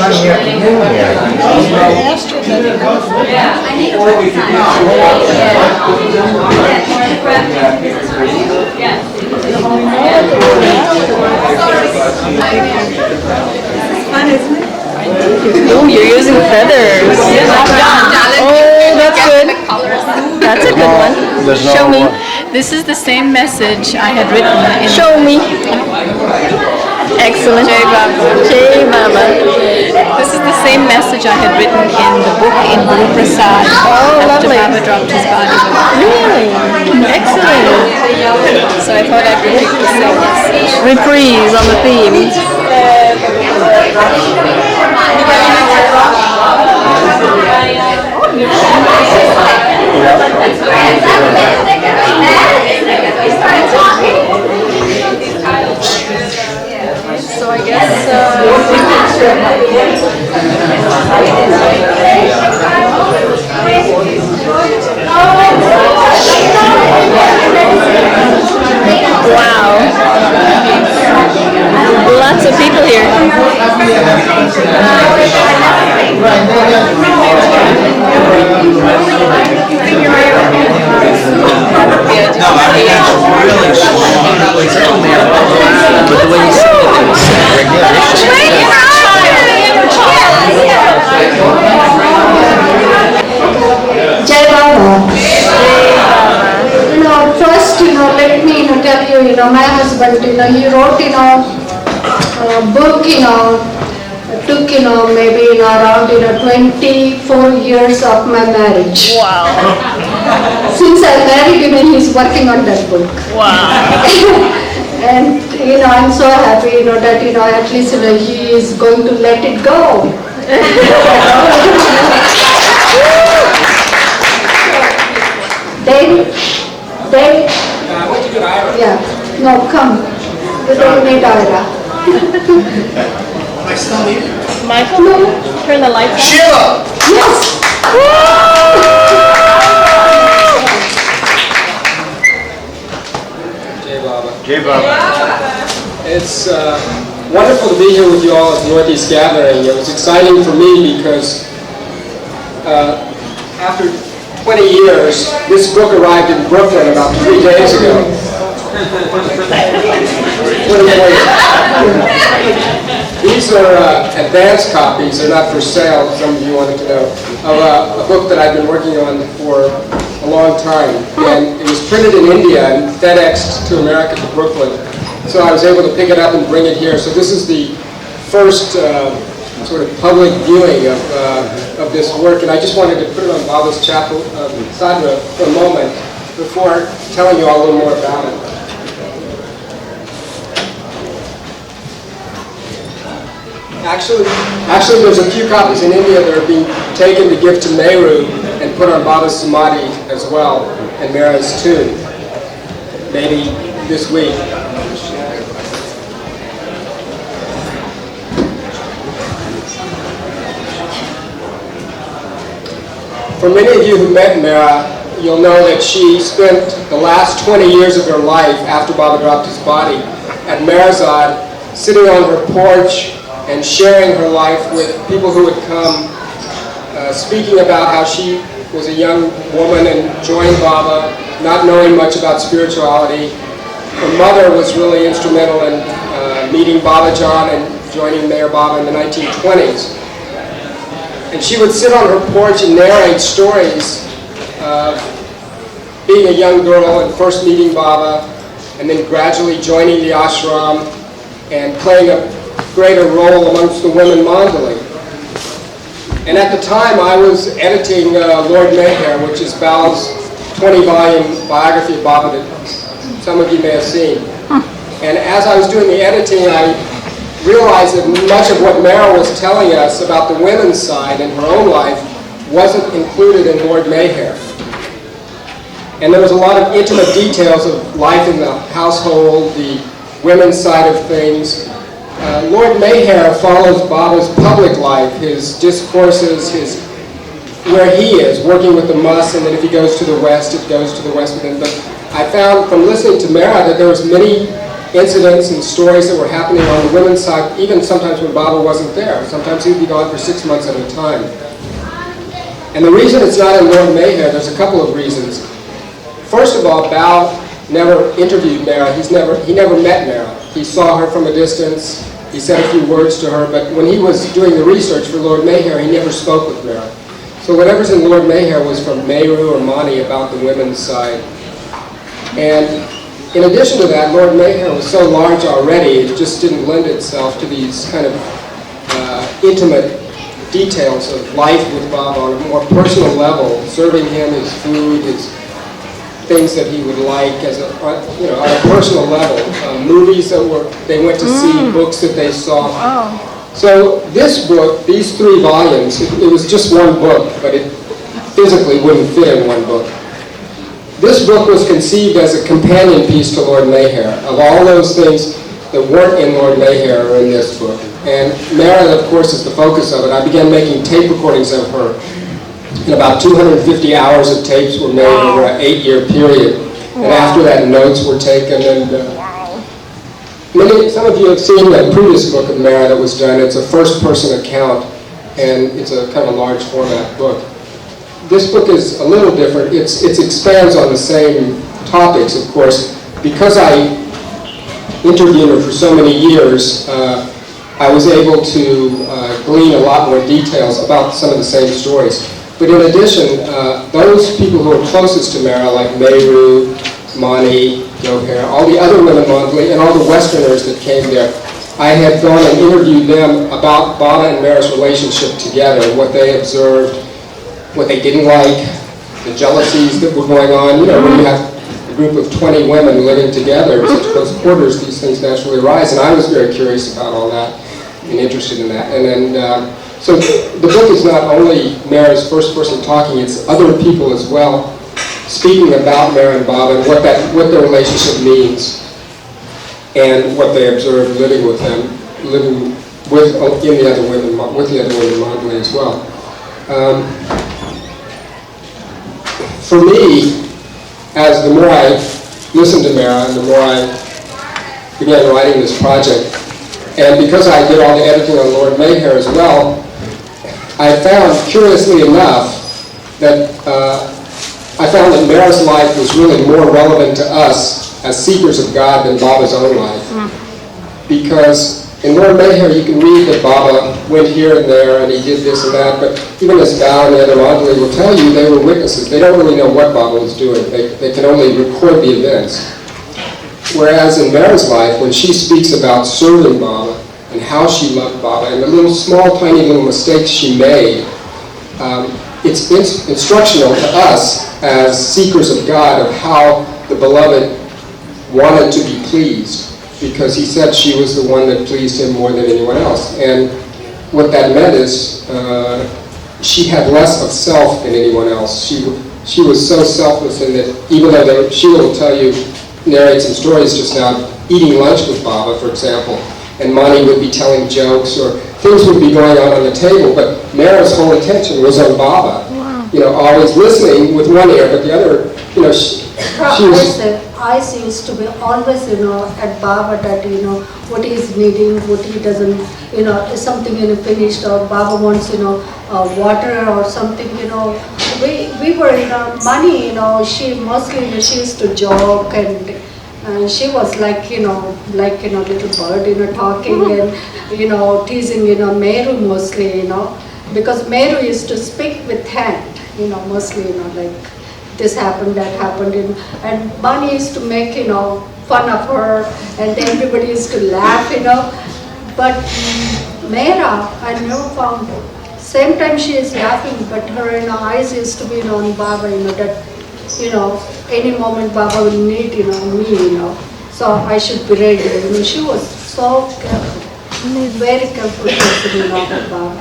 Oh, you're using feathers. Oh, that's good. That's a good one. Show me. This is the same message I had written in... Show me. Excellent. Jai Baba. Jai Baba. This is the same message I had written in the book in Guru Prasad after Baba dropped his body. Really? Excellent. So I thought I'd repeat the same message. Reprise on the theme. So I guess Wow. Lots of people here. Jai Baba. First, let me tell you, my husband, he wrote, a book, took, maybe around, 24 years of my marriage. Wow. Since I married him, he's working on that book. Wow. And, I'm so happy, that, at least, he is going to let it go. David? Yeah. No, come. You don't need Ira. Michael, no. Turn the lights on. Sheila! Yes! Jai Baba. It's wonderful to be here with you all at the Northeast Gathering. It was exciting for me because after 20 years, this book arrived in Brooklyn about 3 days ago. 20 days. These are advanced copies. They're not for sale, some of you wanted to know, of a book that I've been working on for a long time. And it was printed in India and FedExed to America to Brooklyn. So I was able to pick it up and bring it here. So this is the first sort of public viewing of this work, and I just wanted to put it on Baba's chapel sadhana for a moment before telling you all a little more about it. Actually, there's a few copies in India that are being taken to give to Nehru and put on Baba's Samadhi as well, and Mehera's tomb, maybe this week. For many of you who met Mehera, you'll know that she spent the last 20 years of her life after Baba dropped his body at Meherabad, sitting on her porch and sharing her life with people who would come, speaking about how she was a young woman and joined Baba, not knowing much about spirituality. Her mother was really instrumental in meeting Baba John and joining Meher Baba in the 1920s. And she would sit on her porch and narrate stories of being a young girl and first meeting Baba, and then gradually joining the ashram and playing a greater role amongst the women mandali. And at the time I was editing Lord Meher, which is Bau's 20-volume biography of Baba that some of you may have seen. And as I was doing the editing, I realized that much of what Mehera was telling us about the women's side in her own life wasn't included in Lord Meher. And there was a lot of intimate details of life in the household, the women's side of things. Lord Meher follows Baba's public life, his discourses, where he is, working with the mus, and then if he goes to the west, it goes to the west with him. But I found from listening to Mehera that there was many incidents and stories that were happening on the women's side, even sometimes when Baba wasn't there. Sometimes he'd be gone for 6 months at a time. And the reason it's not in Lord Meher, there's a couple of reasons. First of all, Bhau never interviewed Mehera. He never met Mehera. He saw her from a distance. He said a few words to her, but when he was doing the research for Lord Meher, he never spoke with Mehera. So whatever's in Lord Meher was from Meru or Mani about the women's side. And in addition to that, Lord Meher was so large already, it just didn't lend itself to these kind of intimate details of life with Baba on a more personal level, serving him his food, his things that he would like as a, on a personal level, movies that they went to see, books that they saw. Wow. So this book, these 3 volumes, it was just one book, but it physically wouldn't fit in one book. This book was conceived as a companion piece to Lord Meher. Of all those things that weren't in Lord Meher are in this book. And Mehera, of course, is the focus of it. I began making tape recordings of her. And about 250 hours of tapes were made over an 8-year period. And after that, notes were taken. And some of you have seen that previous book of Mehera that was done. It's a first-person account, and it's a kind of large format book. This book is a little different. It expands on the same topics, of course. Because I interviewed her for so many years, I was able to glean a lot more details about some of the same stories. But in addition, those people who are closest to Mehera, like Meru, Mani, Yoher, all the other women monthly, and all the Westerners that came there, I had gone and interviewed them about Baba and Mehera's relationship together, what they observed, what they didn't like, the jealousies that were going on. You know, when you have a group of 20 women living together in such close quarters, these things naturally arise. And I was very curious about all that and interested in that. And then, so the book is not only Mehera's first person talking, it's other people as well speaking about Mehera and Baba and what their relationship means and what they observed living with them, living with the other women monthly as well. For me, as the more I listened to Mehera and the more I began writing this project, and because I did all the editing on Lord Meher as well, I found, curiously enough, that Mehera's life was really more relevant to us as seekers of God than Baba's own life. Because in Lord Meher you can read that Baba went here and there and he did this and that, but even as Bhau and the other Angela will tell you, they were witnesses. They don't really know what Baba was doing. They can only record the events. Whereas in Mehera's life, when she speaks about serving Baba and how she loved Baba and the little small, tiny little mistakes she made, it's instructional to us as seekers of God of how the beloved wanted to be pleased, because he said she was the one that pleased him more than anyone else. And what that meant is she had less of self than anyone else. She was so selfless in that, even though Sheela will tell you, narrate some stories just now, eating lunch with Baba, for example, and Mani would be telling jokes or things would be going on the table, but Mehera's whole attention was on Baba. Wow. You know, always listening with one ear, but the other, you know, she was... Eyes used to be always, at Baba that, what he is needing, what he doesn't, is something, finished, or Baba wants, water or something, We were, Mani, she mostly, she used to joke and she was like, little bird, talking and, teasing, Meru mostly, because Meru used to speak with hand, mostly, like, this happened, that happened, and Mani used to make, fun of her, and everybody used to laugh, but Mehera, I never found, same time she is laughing, but her eyes used to be on Baba, that, any moment Baba will need, me, so I should be ready, she was so careful, very careful person, about Baba.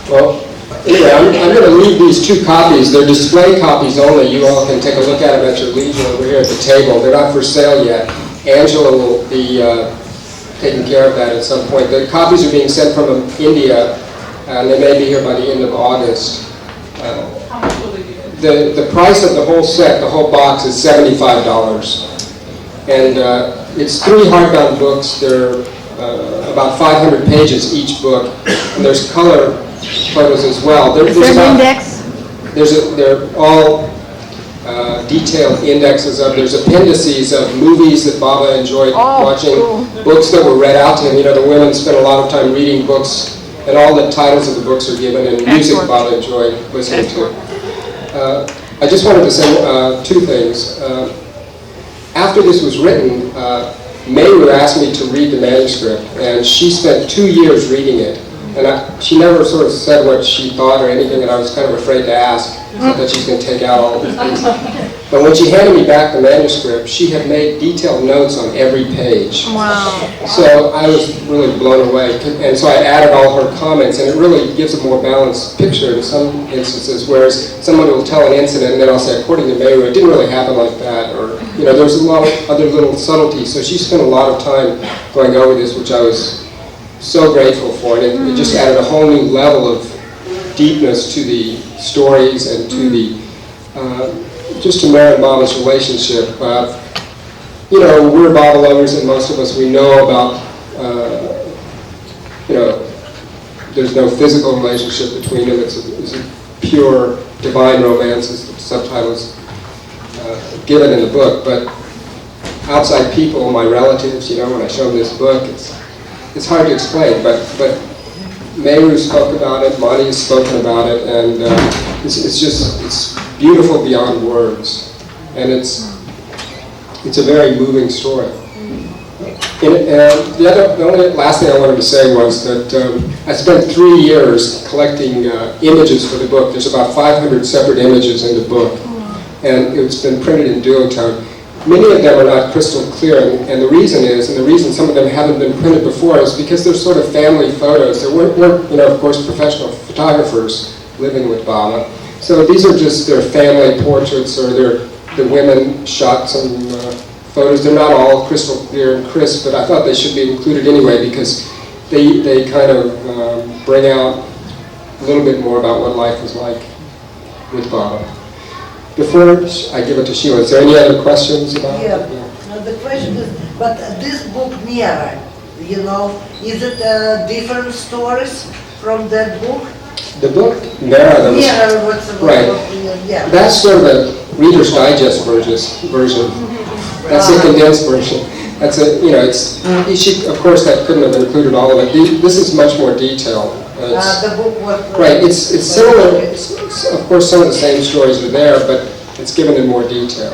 Well, anyway, I'm going to leave these 2 copies. They're display copies only. You all can take a look at them at your leisure over here at the table. They're not for sale yet. Angela will be taking care of that at some point. The copies are being sent from India, and they may be here by the end of August. How much will they be? The price of the whole set, the whole box, is $75. And it's 3 hardbound books. They're about 500 pages each book, and there's color photos as well. Is there an index? They're all detailed indexes of. There's appendices of movies that Baba enjoyed watching, books that were read out to him. You know, the women spent a lot of time reading books, and all the titles of the books are given, and music Baba enjoyed listening to. I just wanted to say 2 things. After this was written, Mehera asked me to read the manuscript, and she spent 2 years reading it. And she never sort of said what she thought or anything, and I was kind of afraid to ask, so that she's going to take out all these things. But when she handed me back the manuscript, she had made detailed notes on every page. Wow. So I was really blown away. And so I added all her comments, and it really gives a more balanced picture in some instances, whereas someone will tell an incident, and then I'll say, according to Mehera, it didn't really happen like that, or, you know, there's a lot of other little subtleties. So she spent a lot of time going over this, which I was so grateful for, and it just added a whole new level of deepness to the stories and to the just to Mehera and Baba's relationship. You know, we're Baba lovers, and most of us, we know about you know, there's no physical relationship between them. It's a pure divine romance, as the subtitle is given in the book. But outside people, my relatives, you know, when I show them this book, it's hard to explain, but Mehera spoke about it, Mani has spoken about it, and it's beautiful beyond words, and it's a very moving story. The only last thing I wanted to say was that I spent 3 years collecting images for the book. There's about 500 separate images in the book, and it's been printed in duotone. Many of them are not crystal clear, and the reason is, and the reason some of them haven't been printed before, is because they're sort of family photos. There weren't, you know, of course, professional photographers living with Baba. So these are just their family portraits, or the women shot some photos. They're not all crystal clear and crisp, but I thought they should be included anyway because they kind of bring out a little bit more about what life was like with Baba. Before I give it to Sheela, is there any other questions about it? Yeah. The question is, but this book, Mehera, you know, is it different stories from that book? The book, Mehera, what's the right. Yeah. That's sort of a Reader's Digest version. That's a condensed version. That's a, you know, of course that couldn't have included all of it. This is much more detailed. The book was... Right, it's similar, of course some of the same stories are there, but it's given in more detail.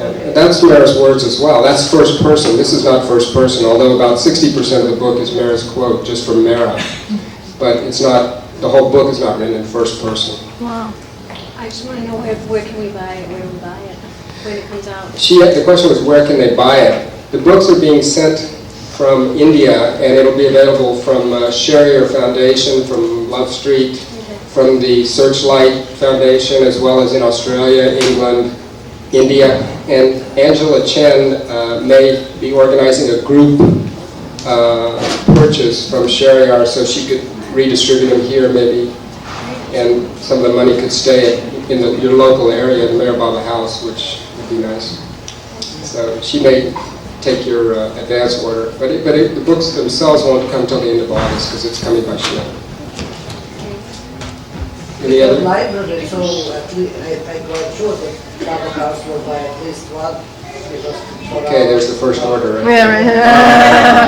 And that's Mehera's words as well. That's first person. This is not first person, although about 60% of the book is Mehera's quote, just from Mehera. But it's not, the whole book is not written in first person. Wow. I just want to know where can we buy it, when it comes out? The question was, where can they buy it? The books are being sent from India, and it'll be available from Sherrier Foundation, from Love Street, from the Searchlight Foundation, as well as in Australia, England, India. And Angela Chen may be organizing a group purchase from Sherrier so she could redistribute them here maybe, and some of the money could stay in your local area, the Meherabad house, which would be nice. So she may take your advance order, but the books themselves won't come till the end of August because it's coming by ship. Any other? Library, so at least I got sure that Baba House will buy at least one. Okay, there's the first order. Right? Yeah,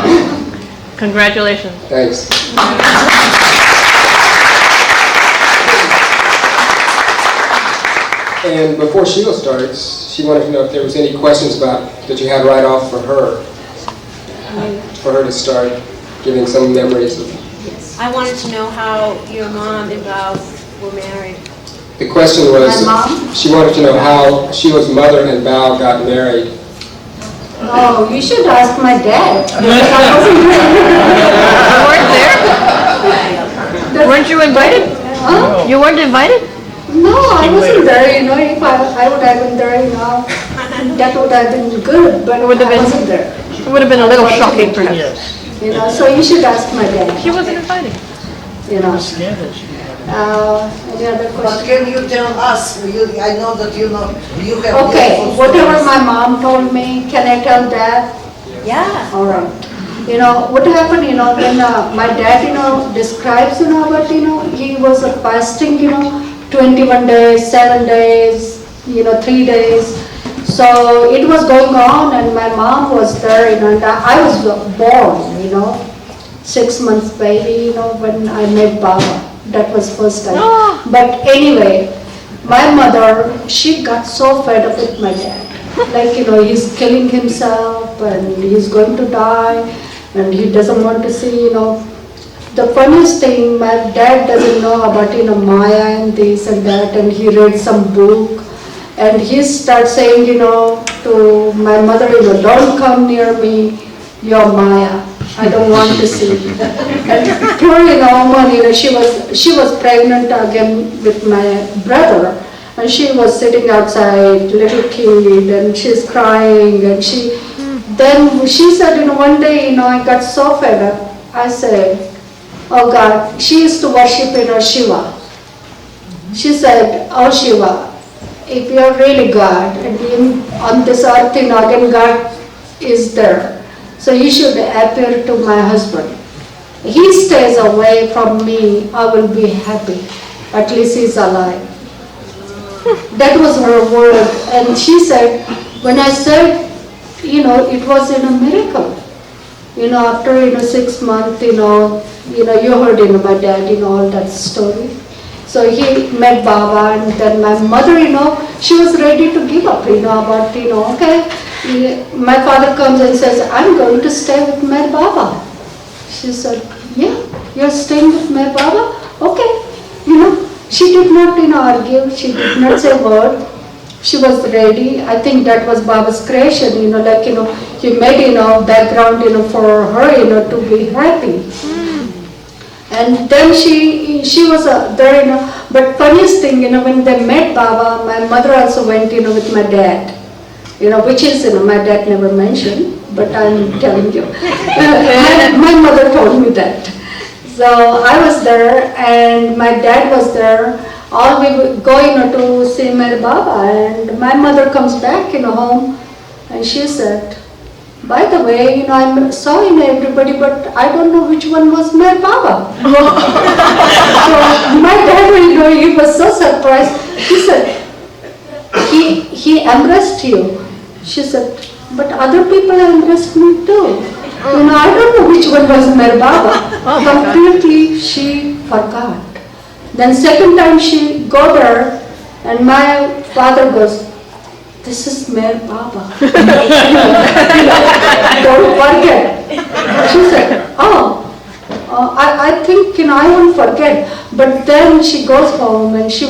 right. Congratulations. Thanks. And before Sheela starts, she wanted to know if there was any questions that you had right off for her to start giving some memories of. I wanted to know how your mom and Bhau were married. The question was, My mom? she wanted to know how Sheila's mother and Bhau got married. Oh, you should ask my dad. You weren't there? Weren't you invited? Huh? You weren't invited? No, I wasn't there, you know. If I would have been there, you know, that would have been good, but I wasn't there. It would have been a little shocking, perhaps. You know, so you should ask my dad. She wasn't invited. You know. Any other But question? can you tell us, I know that you know, you have Okay, beautiful whatever stories. my mom told me, can I tell that? Yeah. All right. What happened, when my dad, describes, about, he was fasting, 21 days, 7 days, 3 days. So it was going on and my mom was there, and I was born, 6 months baby, when I met Baba. That was first time. But anyway, my mother, she got so fed up with my dad. Like, he's killing himself and he's going to die and he doesn't want to see, The funniest thing, my dad doesn't know about, Maya and this and that, and he read some book and he starts saying, to my mother, don't come near me, you're Maya. I don't want to see. And poor, woman, she was pregnant again with my brother. And she was sitting outside, little kid, and she's crying, and then she said, one day, I got so fed up. I said, oh God, she used to worship, Shiva. She said, oh Shiva, if you're really God, and on this earth, again God is there, so he should appear to my husband. He stays away from me, I will be happy. At least he's alive. That was her word. And she said, when I said, it was a miracle. After 6 months, you heard my dad, all that story. So he met Baba, and then my mother, she was ready to give up, about, okay. My father comes and says, I'm going to stay with my Baba. She said, yeah, you're staying with my Baba? Okay. She did not, argue. She did not say a word. She was ready. I think that was Baba's creation, he made, background, for her, to be happy. And then she was there, but funniest thing, when they met Baba, my mother also went, with my dad, which is, my dad never mentioned, but I'm telling you. My mother told me that. So I was there and my dad was there. All we would go, to see Meherabad, and my mother comes back, home, and she said, by the way, I saw everybody, but I don't know which one was Meherabad. So my dad, he was so surprised. He said, he embraced you. She said, but other people embraced me too. I don't know which one was Meherabad. Completely she forgot. Then second time she go there, and my father goes, this is Meherabad. Don't forget. She said, I think, I won't forget. But then she goes home and she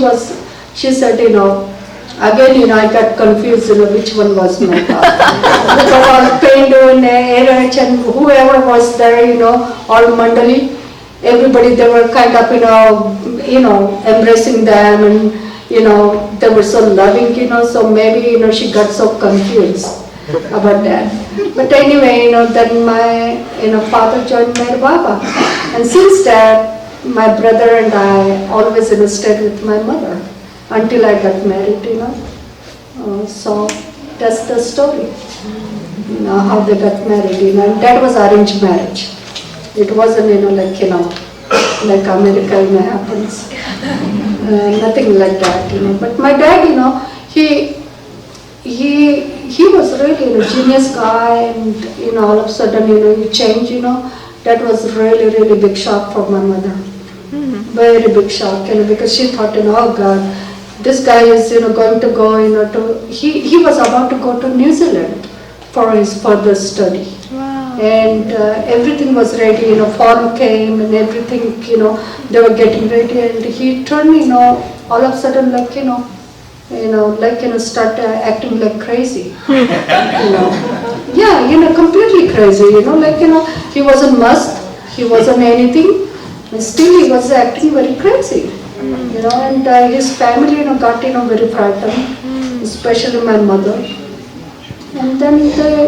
said, again, I got confused, which one was Meherabad. Because all Pendu and Erach and whoever was there, all Mandali, everybody, they were kind of, embracing them, and, they were so loving, so maybe, she got so confused about that. But anyway, then my, father joined Meherabad. And since that, my brother and I always, stayed with my mother until I got married, so that's the story, how they got married, and that was arranged marriage. It wasn't, like America, happens. Nothing like that, But my dad, he was really a genius guy, and, all of a sudden, he changed, That was really, really big shock for my mother. Very big shock, because she thought, oh God, this guy is, going to go, he was about to go to New Zealand for his further study. Wow. And everything was ready, form came and everything, they were getting ready, and he turned, all of a sudden, like, start acting like crazy. Yeah, completely crazy, he wasn't must, he wasn't anything, and still he was acting very crazy. And his family, got, very frightened, especially my mother. And then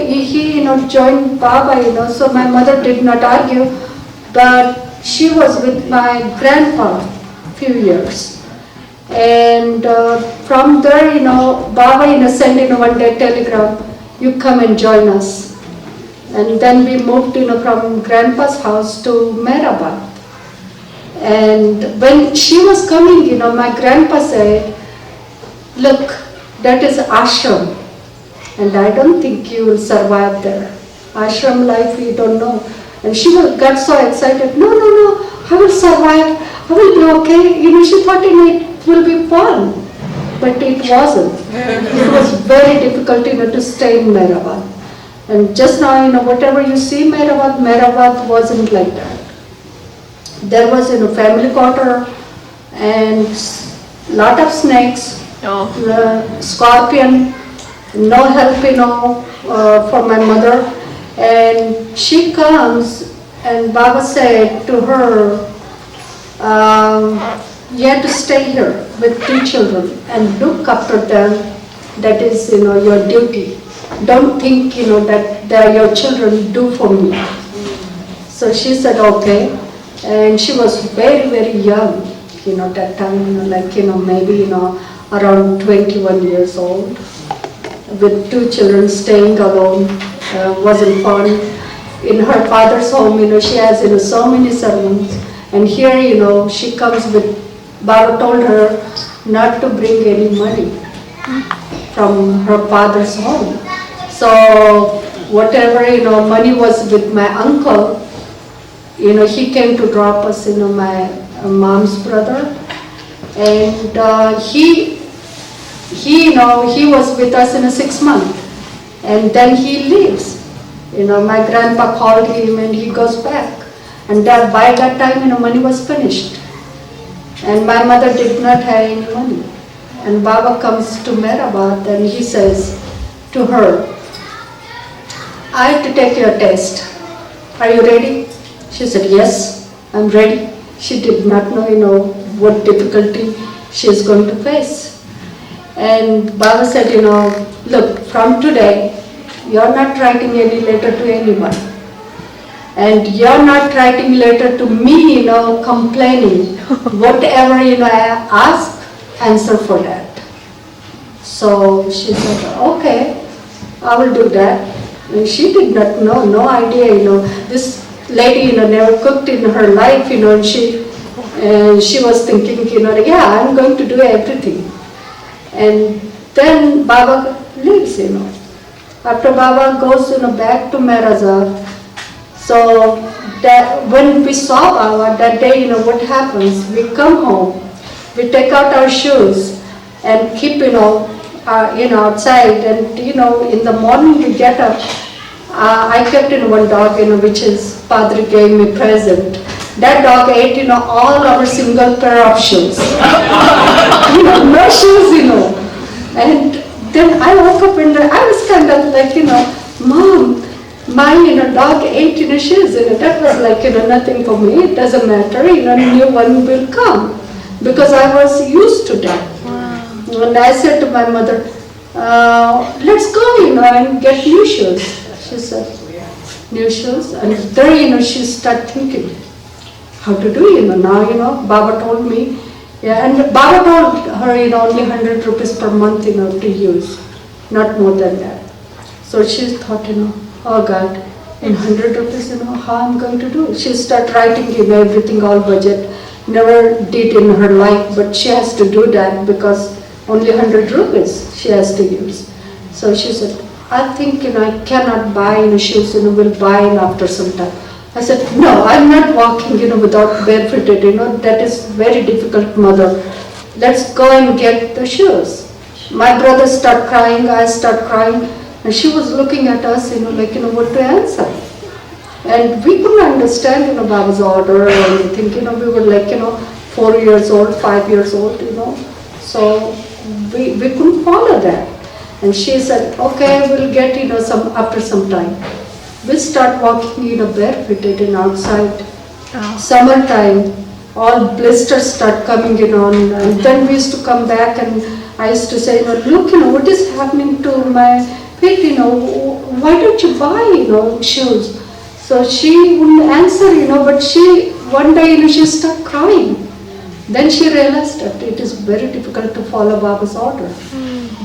he, joined Baba, so my mother did not argue, but she was with my grandpa, few years. And from there, Baba, sent one day telegram, you come and join us. And then we moved, from Grandpa's house to Meherabad. And when she was coming, my grandpa said, look, that is ashram. And I don't think you will survive there. Ashram life, we don't know. And she got so excited, no, I will survive, I will be okay. She thought it will be fun. But it wasn't. It was very difficult, to stay in Meherabad. And just now, whatever you see Meherabad wasn't like that. There was, family quarter and lot of snakes, scorpion, no help, for my mother. And she comes and Baba said to her, you have to stay here with 2 children and look after them. That is, your duty. Don't think, that they are your children, do for me. So she said, okay. And she was very, very young, that time, maybe, around 21 years old. With 2 children staying alone, wasn't fun. In her father's home, she has, so many servants. And here, she comes with, Baba told her not to bring any money from her father's home. So whatever, money was with my uncle, he came to drop us, my mom's brother. And he was with us in 6 months. And then he leaves. My grandpa called him and he goes back. And by that time, money was finished. And my mother did not have any money. And Baba comes to Meherabad and he says to her, I have to take your test. Are you ready? She said, yes, I'm ready. She did not know, what difficulty she is going to face. And Baba said, look, from today, you're not writing any letter to anyone. And you're not writing letter to me, complaining. Whatever, I ask, answer for that. So she said, okay, I will do that. And she did not know, no idea, this lady, never cooked in her life, and she was thinking, yeah, I'm going to do everything. And then Baba leaves, After Baba goes, back to Meherabad. So that when we saw Baba that day, what happens? We come home, we take out our shoes and keep, outside. And in the morning we get up. I kept one dog, which is Padre gave me present. That dog ate, all our single pair of shoes. No shoes, And then I woke up and I was kind of like, Mom, my dog ate shoes. That was like, nothing for me. It doesn't matter. New one will come because I was used to that. Wow. And I said to my mother, let's go, and get new shoes. She said, new shoes. And there, she started thinking, how to do, now, Baba told me. Yeah, and Baba told her, only 100 rupees per month, to use, not more than that. So she thought, oh God, in 100 rupees, how I'm going to do? She started writing, everything, all budget. Never did in her life, but she has to do that because only 100 rupees she has to use. So she said, I think, I cannot buy shoes, will buy after some time. I said, no, I'm not walking, without barefooted, that is very difficult, mother. Let's go and get the shoes. My brother started crying, I started crying, and she was looking at us, like, what to answer. And we couldn't understand, Baba's order or anything, we were like, 4 years old, 5 years old, so we couldn't follow that. And she said, okay, we'll get, after some time. We start walking, barefooted outside. Oh. Summertime, all blisters start coming, and then we used to come back and I used to say, look, what is happening to my feet, why don't you buy, shoes? So she wouldn't answer, but one day, she started crying. Then she realized that it is very difficult to follow Baba's order.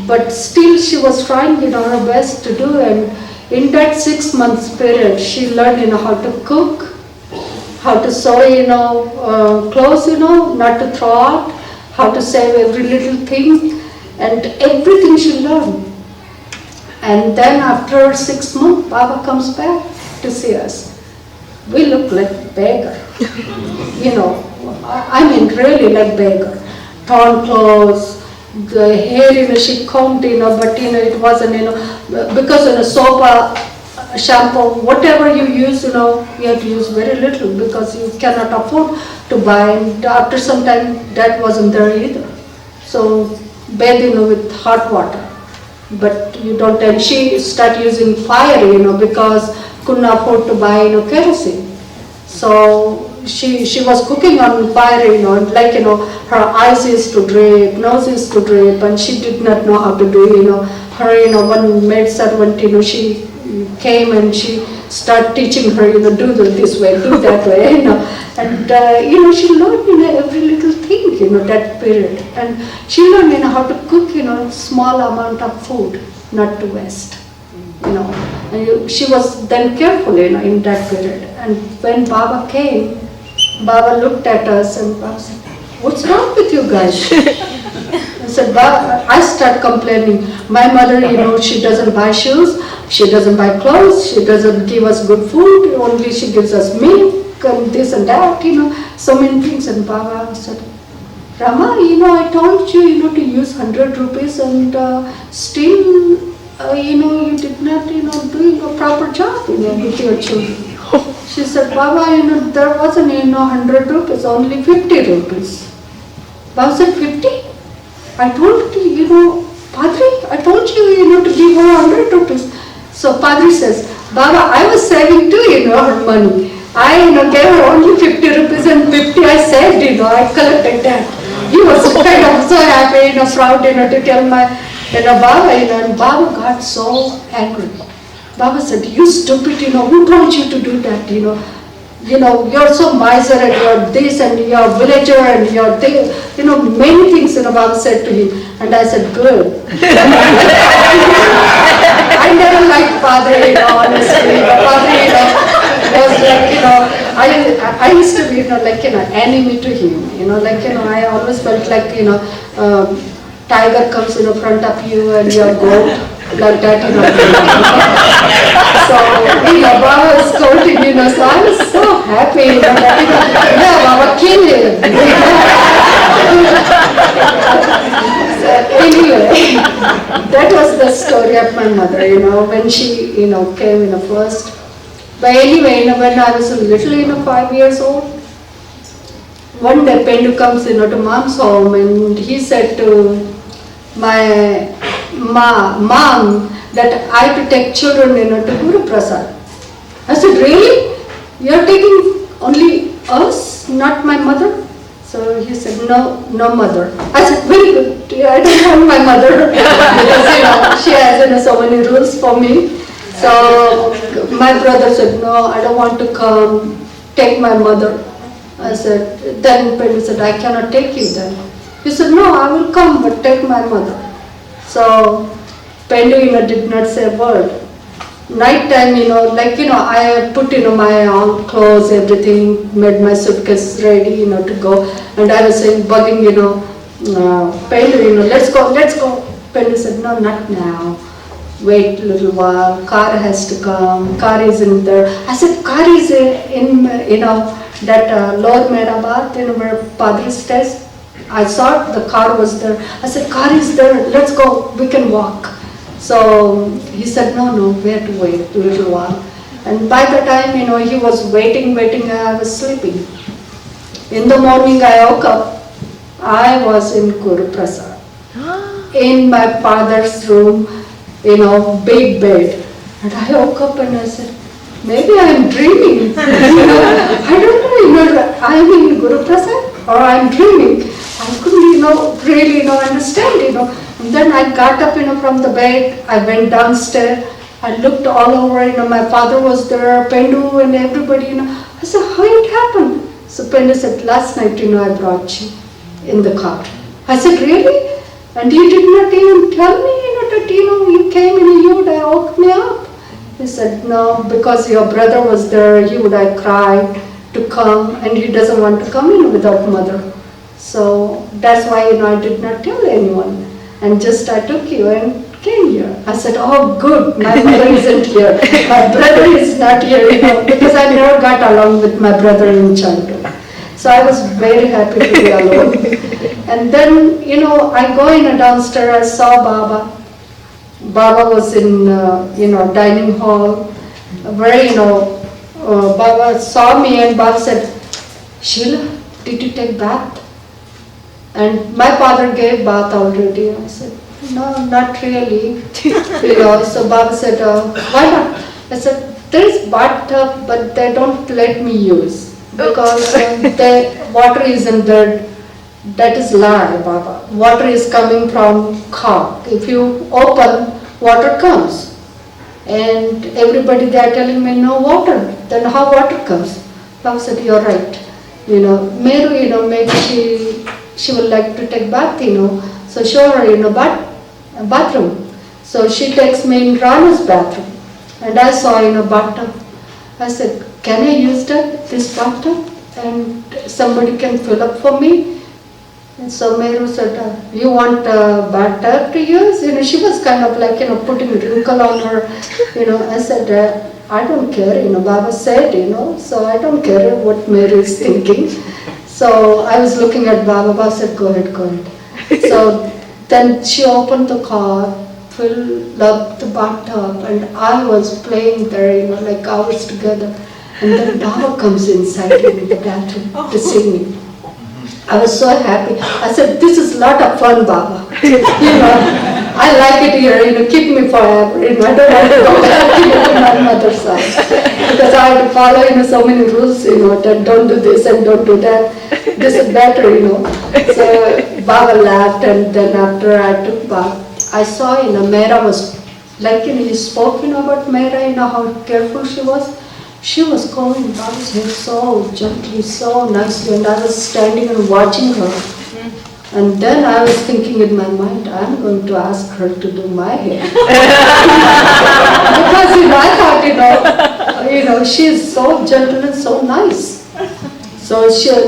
But still she was trying, her best to do, and in that 6 months period, she learned, how to cook, how to sew, clothes, not to throw out, how to save every little thing, and everything she learned. And then after 6 months, Baba comes back to see us. We look like beggar, I mean really like beggar. Torn clothes, the hair, she combed, but it wasn't, because soap, shampoo, whatever you use, you have to use very little because you cannot afford to buy, and after some time that wasn't there either. So bathe, with hot water, but you don't, and she started using fire, because couldn't afford to buy, kerosene. So she was cooking on fire, like, her eyes used to drape, nose used to drape, and she did not know how to do, her, one maid servant, she came and she started teaching her, do this way, do that way, and, she learned, every little thing, that period. And she learned, how to cook, small amount of food, not to waste, And she was then careful, in that period. And when Baba came, Baba looked at us and Baba said, "What's wrong with you guys?" I said, "Baba," I start complaining. My mother, she doesn't buy shoes, she doesn't buy clothes, she doesn't give us good food, only she gives us milk and this and that, so many things. And Baba said, "Rama, I told you, to use 100 rupees and still, you did not, doing a proper job, with your children." She said, "Baba, there wasn't, 100 rupees, only 50 rupees. Baba said, 50? I told you, Padri, I told you, to give her 100 rupees. So Padri says, "Baba, I was saving too, her money. I, gave her only 50 rupees and 50 I saved, I collected that." He was kind of so happy, proud, to tell my, Baba, and Baba got so angry. Baba said, "You stupid, who told you to do that, you're so miser and you're this and you're villager and you're this, many things, Baba said to him." And I said, "Good." I never liked Father, honestly. But Father, was like, I used to be, like, enemy to him, I always felt like, tiger comes in front of you and you're goat, like that, So, Baba was scolding, so I was so happy, yeah, Baba, kill him. So, anyway, that was the story of my mother, when she, came, first. But anyway, when I was a little, 5 years old, one day Pendu comes, to mom's home, and he said to my mom that I have to take children, to Guru Prasad. I said, "Really? You're taking only us, not my mother?" So he said, no mother. I said, "Very good. I don't want my mother because, she has, so many rules for me." So my brother said, "No, I don't want to come. Take my mother." I said, then Pendu said, "I cannot take you then." He said, "No, I will come, but take my mother." So Pendu, did not say a word. Night time, I put, my own clothes, everything, made my suitcase ready, to go. And I was saying, bugging, Pendu, let's go. Pendu said, "No, not now. Wait a little while, car has to come, car is in there." I said, "Car is in, that lower Meherabad, where Padri stays." I saw the car was there. I said, "Car is there, let's go, we can walk." So he said, no, we have to wait a little while. And by the time, he was waiting, I was sleeping. In the morning I woke up, I was in Guru Prasad, in my father's room, big bed. And I woke up and I said, maybe I'm dreaming. I don't know, I'm in Guru Prasad or I'm dreaming. I couldn't, really, understand, And then I got up, from the bed. I went downstairs. I looked all over, my father was there, Pendu and everybody, I said, "How it happened?" So Pendu said, "Last night, I brought you." in the car. I said, really? And you did not even tell me, that, you came and you would have woke me up. He said, no, because your brother was there, he would have cried to come, and he doesn't want to come in without mother. So that's why, I did not tell anyone. And just I took you and came here. I said, oh good, my mother isn't here. My brother is not here, because I never got along with my brother in childhood. So I was very happy to be alone. And then, I go in downstairs, I saw Baba. Baba was in, dining hall. Where, Baba saw me and Baba said, Sheela, did you take bath? And my father gave bath already. I said, no, not really. So Baba said, why not? I said, there's bathtub, but they don't let me use. Because the water isn't there. That is lie, Baba. Water is coming from cock. If you open, water comes. And everybody they are telling me no water. Then how water comes? Baba said, you're right. Meru, maybe she would like to take bath, So show her, bathroom. So she takes me in Rana's bathroom. And I saw in a bathtub. I said, can I use this bathtub? And somebody can fill up for me? And so Meru said, you want a bathtub to use? She was kind of like, putting wrinkle on her. I said, I don't care, Baba said, so I don't care what Meru is thinking. So I was looking at Baba. Baba said, go ahead, go ahead. So then she opened the car, filled up the bathtub, and I was playing there, like hours together. And then Baba comes inside in the bathroom to see me. I was so happy. I said, this is a lot of fun, Baba. I like it here, keep me forever. I don't want to go back to my mother's house. Because I had to follow, so many rules, that don't do this and don't do that. This is better, So Baba laughed, and then after I took bath, I saw, Mehera was, like, he spoke, about Mehera, how careful she was. She was combing Baba's hair so gently, so nicely, and I was standing and watching her. And then I was thinking in my mind, I'm going to ask her to do my hair. Because I thought, she is so gentle and so nice. So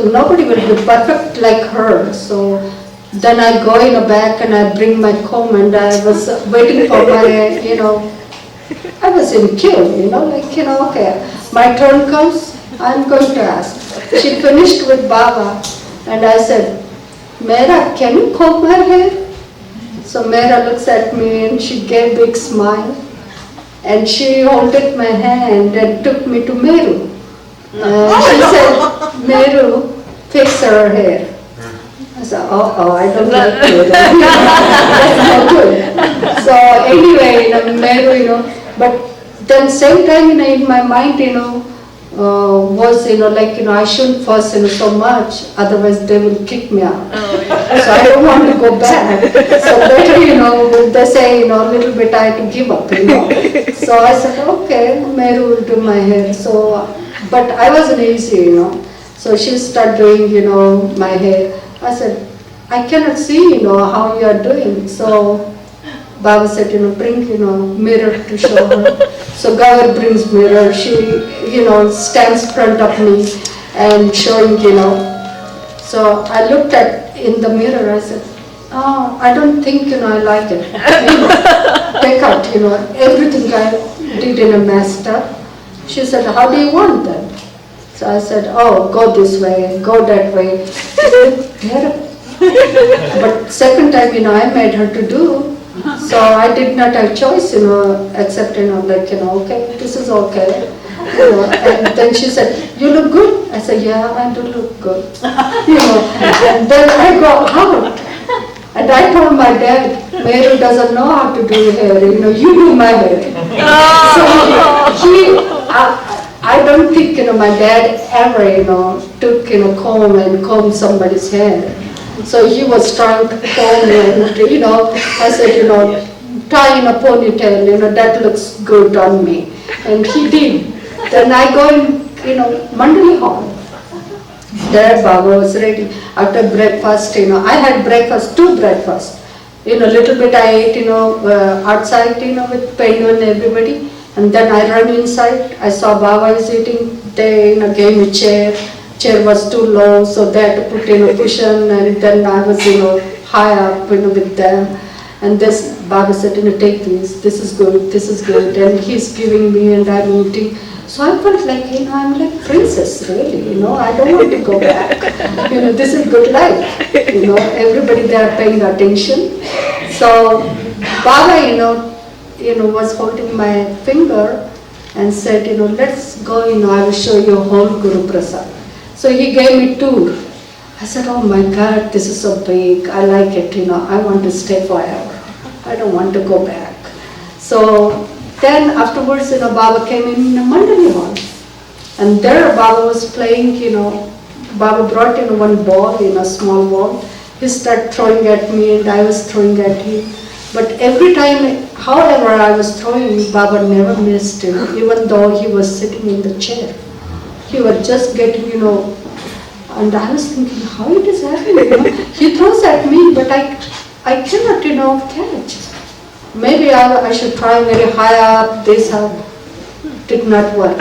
nobody will be perfect like her. So then I go in the back and I bring my comb, and I was waiting for my, I was in queue, okay, my turn comes, I'm going to ask. She finished with Baba, and I said, Mehera, can you comb my hair? So Mehera looks at me and she gave a big smile, and she holded my hand and took me to Meru. She said, Meru, fix her hair. I said, I don't like Meru. That's not good. So anyway, Meru, but then same time, in my mind, was, I shouldn't fuss, so much, otherwise they will kick me out. So I don't want to go back. So better, they say, a little bit I have to give up, So I said, okay, Meru will do my hair. So, but I wasn't easy, So she started doing, my hair. I said, I cannot see, how you are doing. So Baba said, bring, mirror to show her. So Gaur brings mirror. She, stands front of me and showing, So I looked at in the mirror. I said, oh, I don't think, I like it. Take out, everything I did in a messed up. She said, how do you want that? So I said, oh, go this way, go that way. But second time, I made her to do. So I did not have choice, except, okay, this is okay. And then she said, you look good. I said, yeah, I do look good. And then I go out. And I told my dad, Meru doesn't know how to do hair, you do my hair. So I don't think, my dad ever, took, comb and combed somebody's hair. So he was trying to comb and, I said, tie in a ponytail, that looks good on me. And he did. Then I go in, Mandali Hall. There Baba was ready. After breakfast, I had breakfast, 2 breakfasts. Little bit I ate, outside, with Pendu and everybody. And then I ran inside. I saw Baba is eating. They, gave me chair. Chair was too low, so they had to put in a cushion. And then I was, high up, with them. And this Baba said, take these. This is good. This is good. And he's giving me, and I'm eating. So I felt like, I'm like princess, really, I don't want to go back. This is good life. Everybody there paying attention. So Baba, was holding my finger and said, let's go, I will show you whole Guru Prasad. So he gave me tour. I said, oh my God, this is so big. I like it, I want to stay forever. I don't want to go back. So then afterwards, Baba came in the Mandali hall. And there Baba was playing, Baba brought in one ball, small ball. He started throwing at me and I was throwing at him. But every time, however I was throwing, Baba never missed him, even though he was sitting in the chair. He was just getting, and I was thinking, how it is happening, He throws at me, but I cannot, catch. Maybe I should try very high up, this up. Did not work.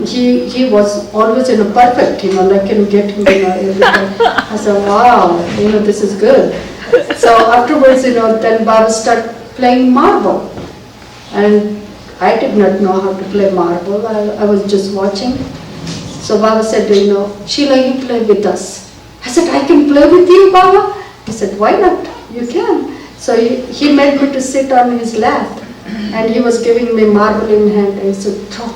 He was always perfect, like getting, everything. I said, wow, this is good. So afterwards, then Baba started playing marble. And I did not know how to play marble. I was just watching. So Baba said, Sheela, you play with us. I said, I can play with you, Baba? He said, why not? You can. So he made me to sit on his lap. And he was giving me marble in hand. And he said, throw.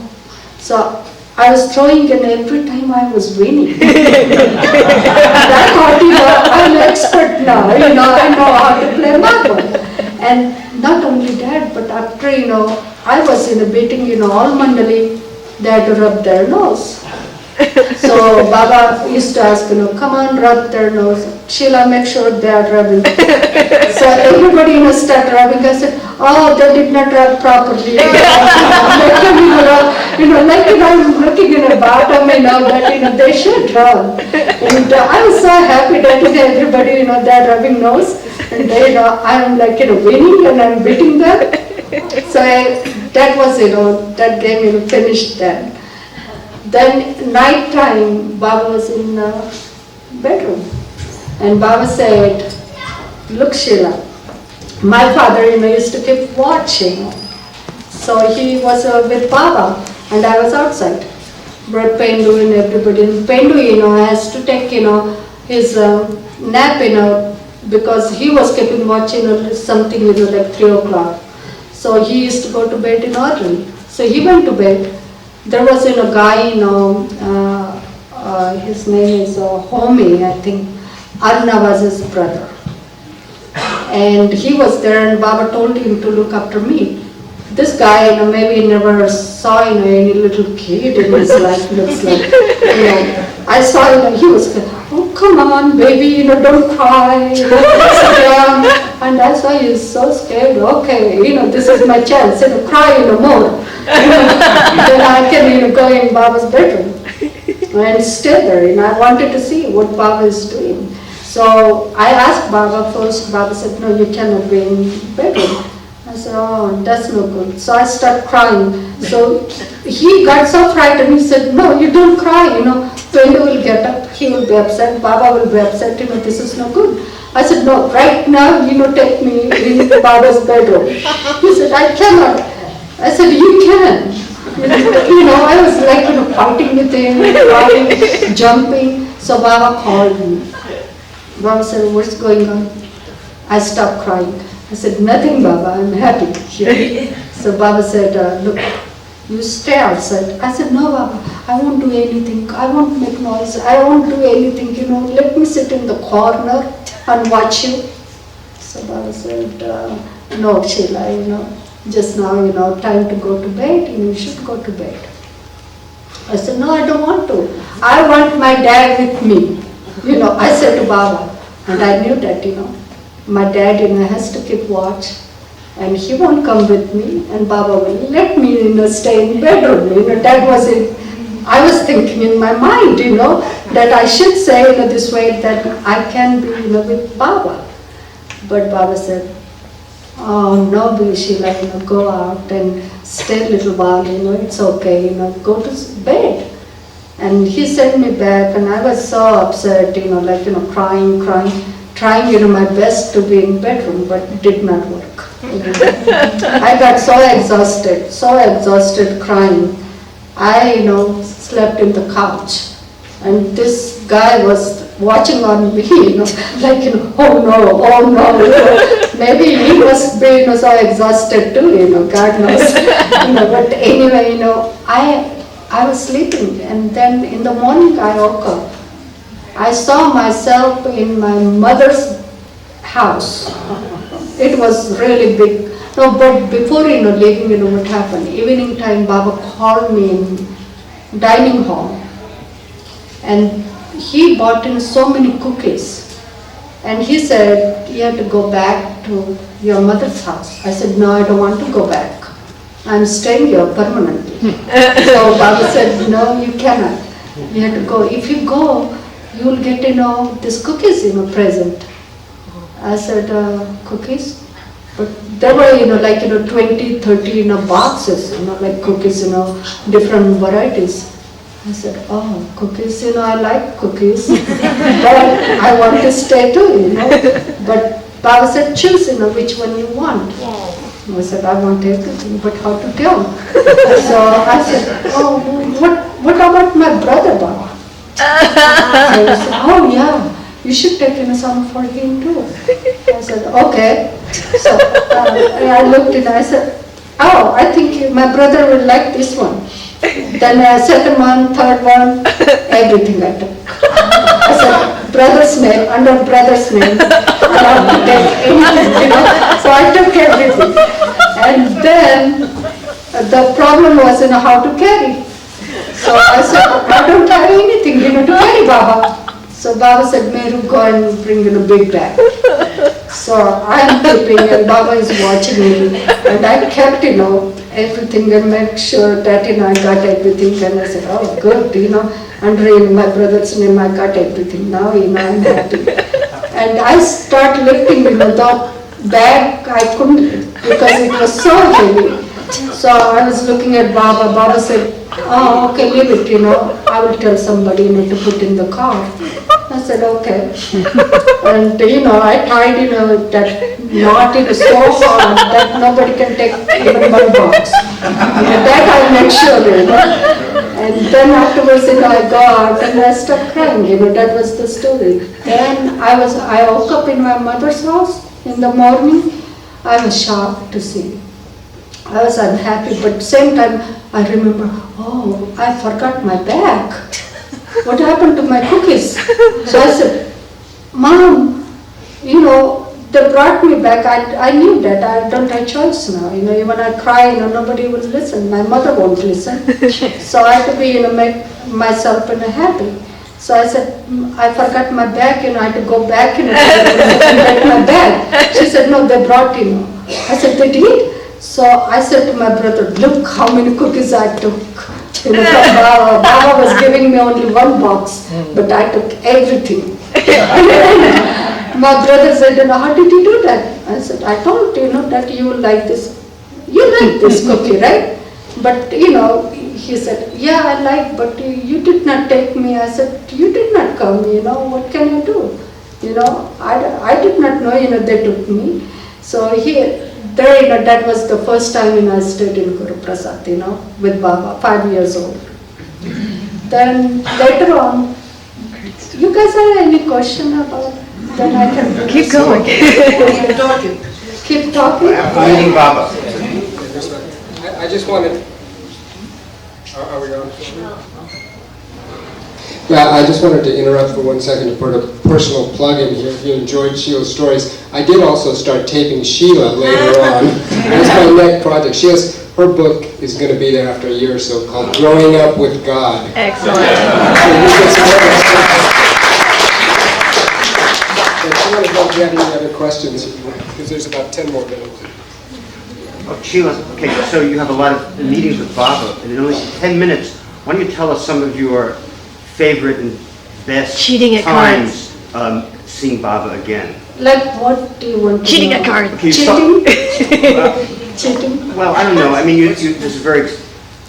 So I was throwing, and every time I was winning. And I thought, I'm an expert now. I know how to play marble. And not only that, but after, I was beating, all Mandali, they had to rub their nose. So Baba used to ask, come on, rub their nose. Sheela, make sure they are rubbing. So everybody started rubbing. I said, oh, they did not rub properly. I'm looking in the bottom, that, they should rub. And I was so happy that everybody, they're rubbing nose. And I'm like, winning and I'm beating them. So that was, that game, finished then. Then night time, Baba was in bedroom. And Baba said, look Sheela, my father, used to keep watching. So he was with Baba and I was outside. Brought Pendu and everybody. And Pendu, has to take, his nap, because he was keeping watching something, like 3 o'clock. So he used to go to bed early. So he went to bed. There was a guy, his name is Homi, I think. Arna was his brother. And he was there, and Baba told him to look after me. This guy, maybe never saw, any little kid in his life, looks like, I saw him, he was, oh, come on, baby, don't cry, sit down. And I saw he was so scared, okay, this is my chance, cry, more. Then I can, go in Baba's bedroom and stay there, I wanted to see what Baba is doing. So I asked Baba first. Baba said, no, you cannot be in bedroom. I said, oh, that's no good. So I started crying. So he got so frightened. He said, no, you don't cry. Pendu will get up. He will be upset. Baba will be upset. This is no good. I said, no, right now, take me in Baba's bedroom. He said, I cannot. I said, you can. I was like, fighting with him, crying, jumping. So Baba called me. Baba said, what's going on? I stopped crying. I said, nothing, Baba, I'm happy here. So Baba said, look, you stay outside. I said, no, Baba, I won't do anything. I won't make noise. I won't do anything, let me sit in the corner and watch you. So Baba said, no, Sheela, just now, time to go to bed, you should go to bed. I said, no, I don't want to. I want my dad with me. I said to Baba, and I knew that, my dad, has to keep watch, and he won't come with me, and Baba will let me, stay in bedroom. That was it. I was thinking in my mind, that I should say this way that I can be with Baba. But Baba said, oh no, Sheela, go out and stay a little while, it's okay, go to bed. And he sent me back and I was so upset, crying, trying my best to be in bedroom, but it did not work. I got so exhausted crying. I slept in the couch. And this guy was watching on me, oh no. Maybe he must be so exhausted too, God knows. But anyway, I was sleeping, and then in the morning I woke up. I saw myself in my mother's house. It was really big. No, but before leaving, what happened? Evening time, Baba called me in dining hall. And he bought in so many cookies. And he said, you have to go back to your mother's house. I said, no, I don't want to go back. I'm staying here permanently. So Baba said, no, you cannot. You have to go. If you go, you will get, these cookies, present. I said, cookies? But there were, 20, 30, boxes, like cookies, different varieties. I said, oh, cookies, I like cookies, but I want to stay too, But Baba said, choose, which one you want. I said, I want everything, but how to tell? So I said, oh, what about my brother, Baba? I said, oh yeah, you should take some for him too. I said, okay. So I looked and I said, oh, I think my brother will like this one. Then second one, third one, everything I took. I said, brother's name, under brother's name, I have to take anything, So I took everything. And then the problem was, how to carry. So I said, I don't have anything, to carry, Baba. So Baba said, Meheru, go and bring in a big bag. So I'm keeping, and Baba is watching me, and I kept, everything and make sure that, I got everything. And I said, oh, good, under my brother's name, I got everything. Now, I'm happy. And I start lifting, the bag, I couldn't, because it was so heavy. So I was looking at Baba. Baba said, oh, okay, leave it, I will tell somebody, to put in the car. I said, okay. And, I tied, that knot so hard that nobody can take even one box. That I make sure, And then afterwards, I go out and I start crying, that was the story. Then I woke up in my mother's house in the morning. I was shocked to see. I was unhappy, but at the same time, I remember, oh, I forgot my bag. What happened to my cookies? So I said, Mom, they brought me back. I knew that. I don't have choice now. Even I cry, nobody will listen. My mother won't listen. So I had to be, make myself happy. So I said, I forgot my bag, I had to go back, to get my bag. She said, no, they brought, I said, they did? So I said to my brother, look how many cookies I took. From Baba. Baba was giving me only one box, but I took everything. My brother said, how did you do that? I said, I told that you will like this. You like this cookie, right? But he said, yeah, I like, but you did not take me. I said, you did not come, what can I do? I did not know, they took me. So there, that was the first time I stayed in Guru Prasad, with Baba, 5 years old. Then later on, you guys have any question about? Then I can Keep going. Keep talking. Keep talking. Meeting Baba. I just wanted, are we on? Yeah, I just wanted to interrupt for 1 second to put a personal plug in here. If you enjoyed Sheela's stories, I did also start taping Sheela later on. That's my next project. Her book is going to be there after a year or so, called Growing Up with God. Excellent. I want to know if you have any other questions, because there's about 10 more minutes. Oh, Sheela, okay, so you have a lot of meetings with Baba, and in only 10 minutes, why don't you tell us some of your favorite and best Cheating at times seeing Baba again? Like what do you want to Cheating know? at cards. Okay, Cheating? Cheating? well, I don't know. I mean, this is a very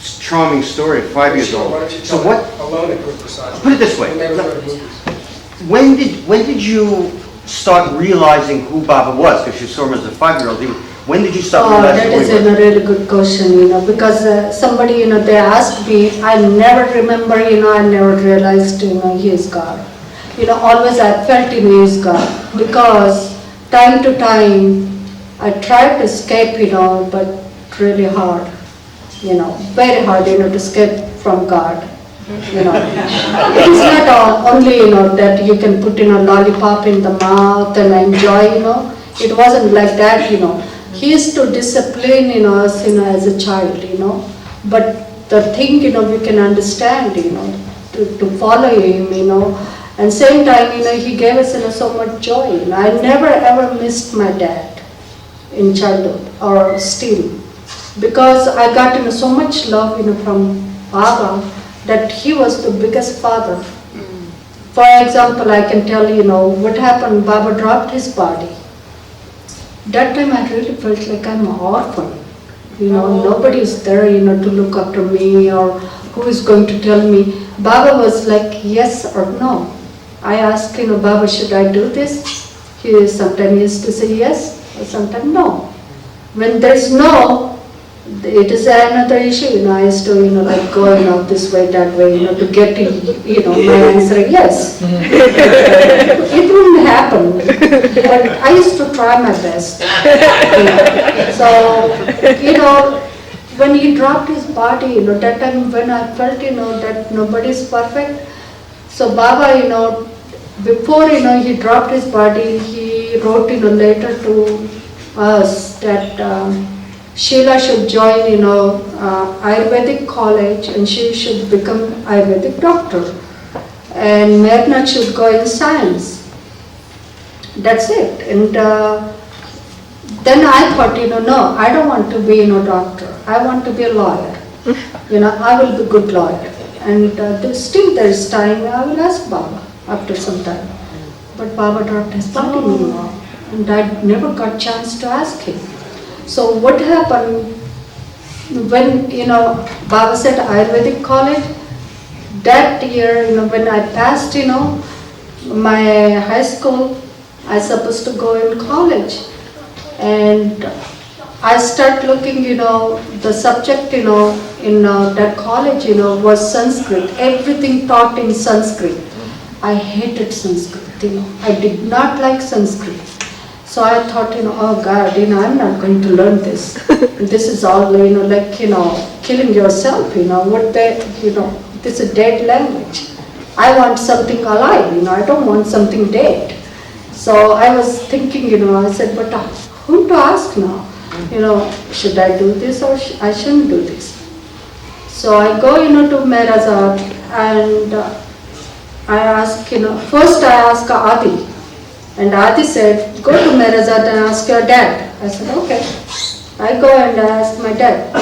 charming story at 5 years Why old. don't you So tell what? it alone at Group Prasad? Put it this way. We'll never go to movies. When did you start realizing who Baba was? Because you saw him as a 5-year-old. When did you start Oh, realizing that who is he was? a really good question, because somebody, they asked me, I never remember, I never realized, he is God. Always I felt, he is God. Because time to time, I tried to escape, but really hard, very hard, to escape from God. It is not only, that you can put, lollipop in the mouth and enjoy, It wasn't like that, He used to discipline, us, as a child, But the thing, we can understand, to follow him, and same time, he gave us, so much joy. I never ever missed my dad in childhood or still, because I got, so much love, from Baba, that he was the biggest father. For example, I can tell what happened. Baba dropped his body. That time I really felt like I'm an orphan. Nobody is there, to look after me or who is going to tell me. Baba was like yes or no. I asked, Baba, should I do this? He sometimes used to say yes or sometimes no. When there's no, it is another issue, I used to, like going out this way, that way, to get, my answer yes. It wouldn't happen, but I used to try my best. So, when he dropped his body, that time when I felt, that nobody is perfect. So Baba, before, he dropped his body, he wrote, later to us that Sheela should join, Ayurvedic college and she should become Ayurvedic doctor. And Meherabad should go in science. That's it. And then I thought, no, I don't want to be, doctor. I want to be a lawyer. I will be a good lawyer. And still there is time, I will ask Baba after some time. But Baba dropped his body, and I never got chance to ask him. So what happened when, Baba said Ayurvedic college, that year, when I passed, my high school, I supposed to go in college. And I start looking, the subject, in that college, was Sanskrit. Everything taught in Sanskrit. I hated Sanskrit, I did not like Sanskrit. So I thought, oh God, I'm not going to learn this. This is all, like, killing yourself, this is dead language. I want something alive, I don't want something dead. So I was thinking, I said, but whom to ask now? Should I do this or I shouldn't do this? So I go, to Meherabad and I ask, first I ask Adi. And Adi said, go to Meherabad and ask your dad. I said, okay. I go and I ask my dad.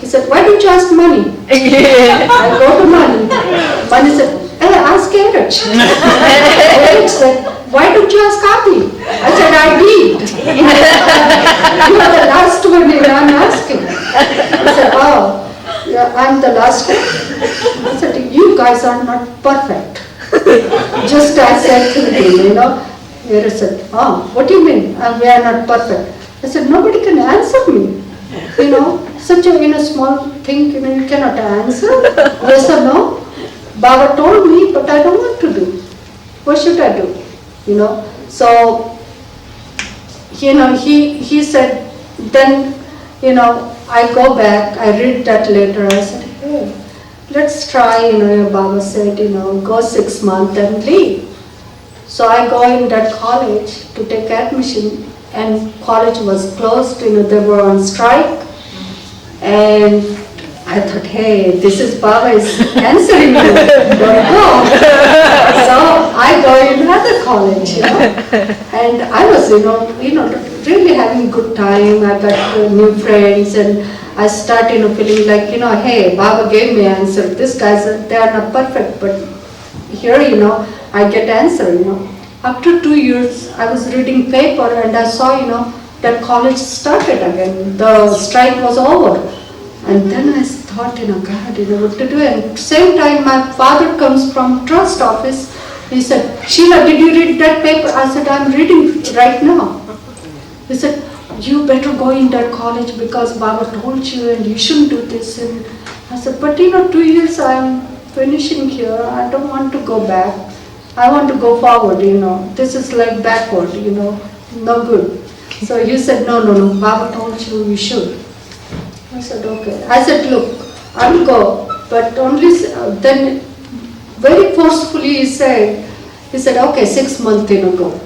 He said, why don't you ask Mani? I go to Mani. Mani said, hey, ask Erich. Erich said, why don't you ask Adi? I said, I did. You are the last one I'm asking. I said, oh, yeah, I'm the last one. I said, you guys are not perfect. Just I said to him, He said, oh, what do you mean? We are not perfect. I said, nobody can answer me. Such a small thing, you cannot answer. Yes or no? Baba told me, but I don't want to do. What should I do? So, he said, then, I go back, I read that letter, I said, hey, let's try, Baba said, go 6 months and leave. So I go in that college to take admission, and college was closed, they were on strike. And I thought, hey, this is Baba is answering me, don't go. So I go in another college, and I was, really having a good time. I got new friends, and I started, feeling like, hey, Baba gave me answer. These guys, they are not perfect, but here, I get answer. After 2 years, I was reading paper and I saw, that college started again. The strike was over. And then I thought, God, what to do. And same time, my father comes from trust office. He said, Sheela, did you read that paper? I said, I'm reading right now. He said, you better go in that college because Baba told you and you shouldn't do this. And I said, but 2 years I'm finishing here. I don't want to go back. I want to go forward, This is like backward, no good. So he said, no, Baba told you you should. I said, okay. I said, look, I will go, but only then very forcefully he said, okay, 6 months, go.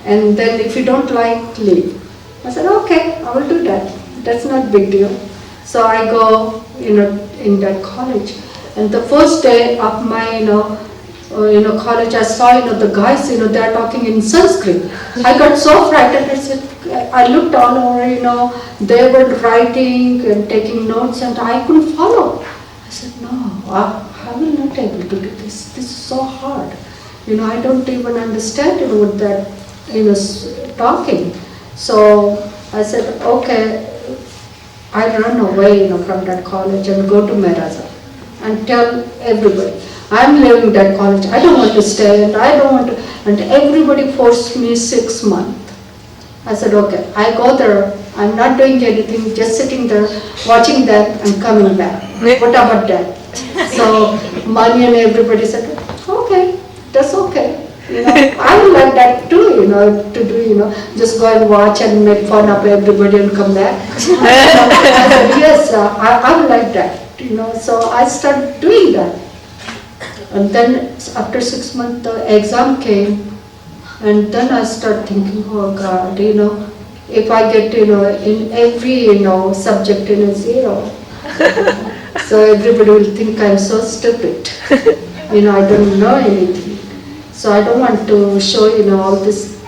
And then if you don't like, leave. I said, okay, I will do that. That's not big deal. So I go, in that college. And the first day of my, college, I saw, the guys, they're talking in Sanskrit. I got so frightened. I said, I looked all over, they were writing and taking notes and I couldn't follow. I said, no, I will not able to do this. This is so hard. I don't even understand, what they're, talking. So I said, okay, I run away, from that college and go to Meherabad and tell everybody, I'm leaving that college. I don't want to stay and I don't want to, and everybody forced me 6 months. I said, okay, I go there, I'm not doing anything, just sitting there, watching that and coming back. What about that? So Mani and everybody said, okay, that's okay. I would like that too, to do, just go and watch and make fun of everybody and come back. I said, yes, I would like that, so I started doing that. And then after 6 months, the exam came. And then I start thinking, oh God, if I get, in every, subject in a 0, so everybody will think I'm so stupid. I don't know anything. So I don't want to show, all this,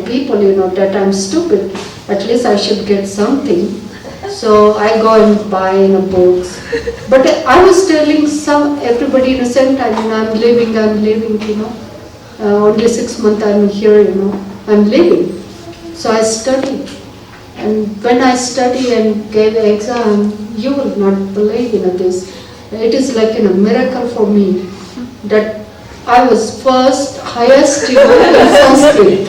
people, that I'm stupid. At least I should get something. So I go and buy, books. But I was telling everybody in the same time, I'm leaving, only 6 months I'm here, I'm leaving. So I studied. And when I study and gave the exam, you will not believe, this. It is like a miracle for me that I was first, highest, in Sanskrit.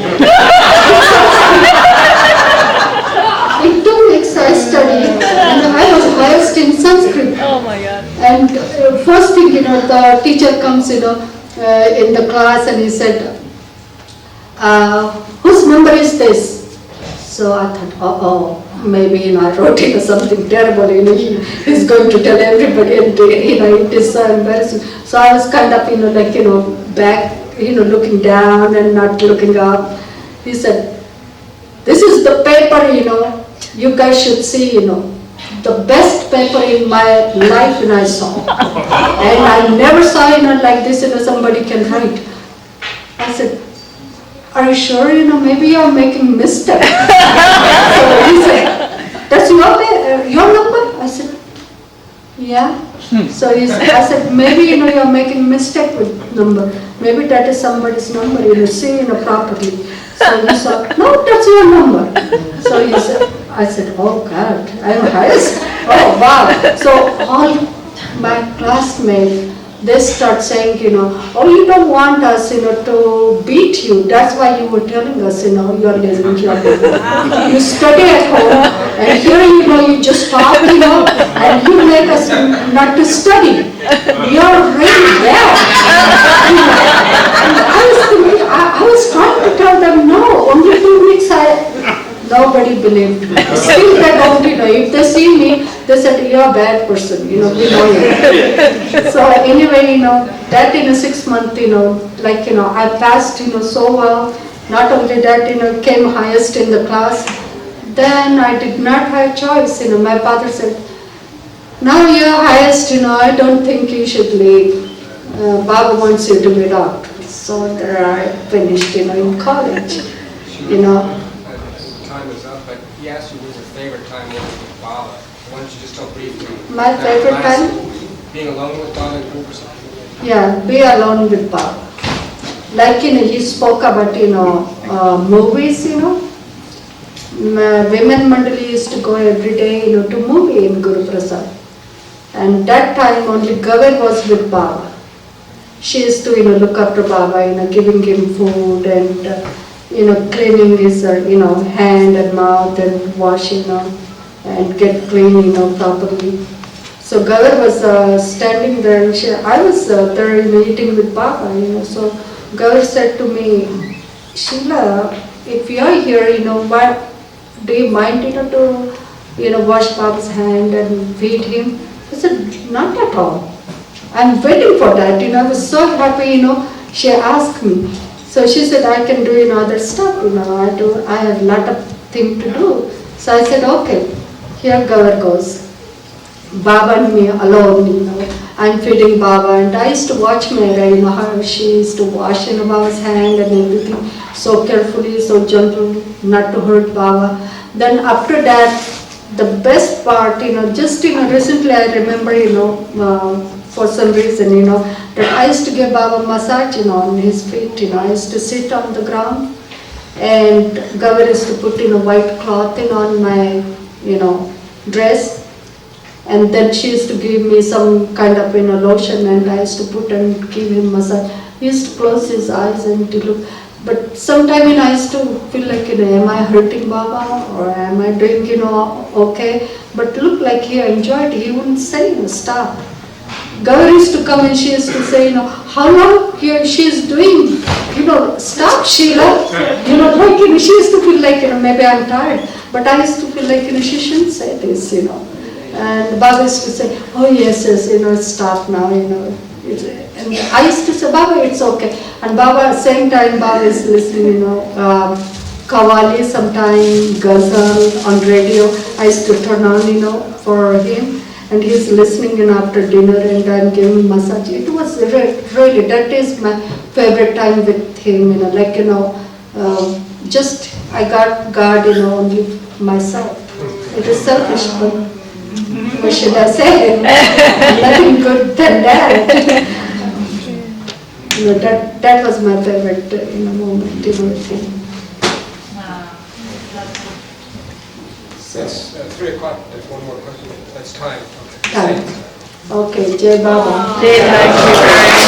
In 2 weeks I studied and I was highest in Sanskrit. Oh my God. And first thing, the teacher comes, in the class and he said, whose number is this? So I thought, maybe, I wrote, something terrible, he's going to tell everybody and, it is so embarrassing. So I was kind of, back, looking down and not looking up. He said, this is the paper, you guys should see, the best paper in my life I saw. And I never saw, like this, somebody can write. I said, are you sure, maybe you're making mistake? So he said, that's your number? I said, yeah. So I said, maybe, you're making mistake with number. Maybe that is somebody's number, see, properly. So he said, no, that's your number. So he said, I said, oh God, I'm highest. Oh wow. So all my classmates, they start saying, oh, you don't want us, to beat you. That's why you were telling us, you're learning. You study at home, and here, you just talk, and you make us not to study. You're really bad. I was trying to tell them, no, only 2 weeks nobody believed me. Still they don't, if they see me, they said, you're a bad person, we know you. So anyway, that in a 6 month, I passed, so well. Not only that, came highest in the class. Then I did not have choice, my father said, now you're highest, I don't think you should leave. Baba wants you to be doctor. So there I finished, in college, Time is up, but he asked you what was your favorite time working with Baba. Why don't you just tell briefly? My favorite time? Being alone with Baba in Bhau Kalchuri. Yeah, be alone with Baba. Like, he spoke about, movies, Women Mandali used to go every day, to movie in Guru Prasad. And that time only Gavar was with Baba. She used to, look after Baba, giving him food and, cleaning his, hand and mouth and washing, and get clean, properly. So Gavar was standing there and I was there eating with Baba, so Gavar said to me, Sheela, if you are here, why, do you mind, to, wash Baba's hand and feed him? I said, not at all. I'm waiting for that, I was so happy, she asked me. So she said, I can do, other stuff, I have a lot of things to do. So I said, okay, here Gavar goes. Baba and me alone, I'm feeding Baba, and I used to watch Mehera, how she used to wash Baba's hand and everything, so carefully, so gentle, not to hurt Baba. Then after that, the best part, just, recently I remember, for some reason, that I used to give Baba massage, on his feet, I used to sit on the ground, and Gavar used to put, white cloth, on my, dress. And then she used to give me some kind of lotion, and I used to put and give him massage. He used to close his eyes and to look. But sometimes I used to feel like, am I hurting Baba or am I doing, okay? But look like he enjoyed. He wouldn't say, stop. Gauri used to come and she used to say, how long she is doing, stop Sheela. Like, she used to feel like, maybe I'm tired. But I used to feel like, she shouldn't say this, And Baba used to say, oh yes, stop now, And I used to say, Baba, it's okay. And Baba, same time, Baba is listening, Qawwali, sometime Ghazal on radio. I used to turn on, for him. And he's listening, after dinner, and I'm giving massage. It was really, that is my favorite time with him, like, just, I got God, only myself. It is selfish, but what should I say? Nothing good than that. That was my favorite moment, with him. Since 3 o'clock, there's one more question. That's time. Time. Okay, Jai Baba. Jai, thank you very much.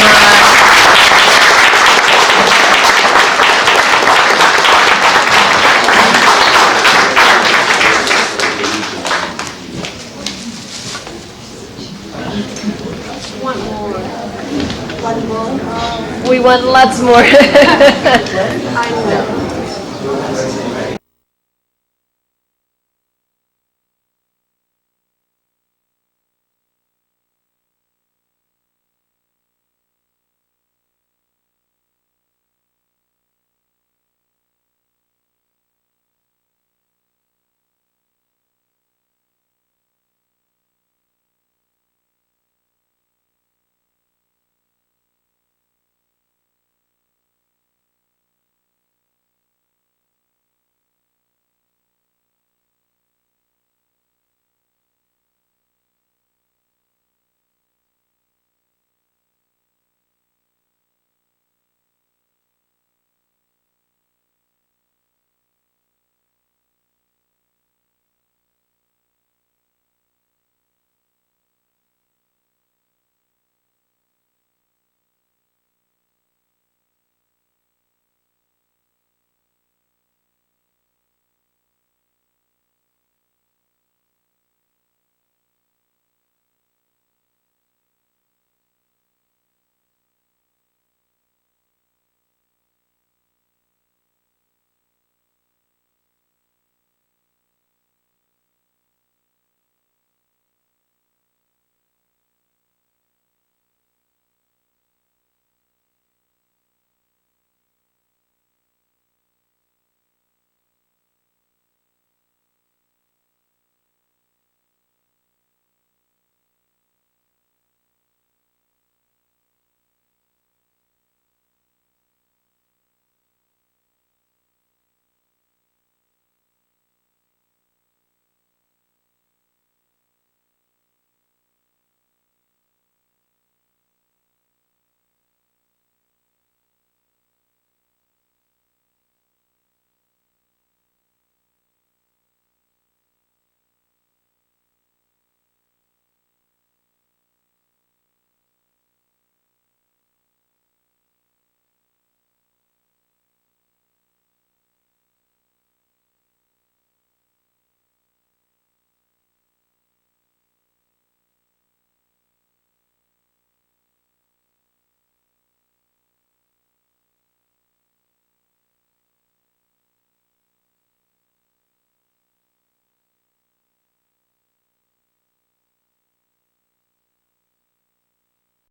We want lots more. I know.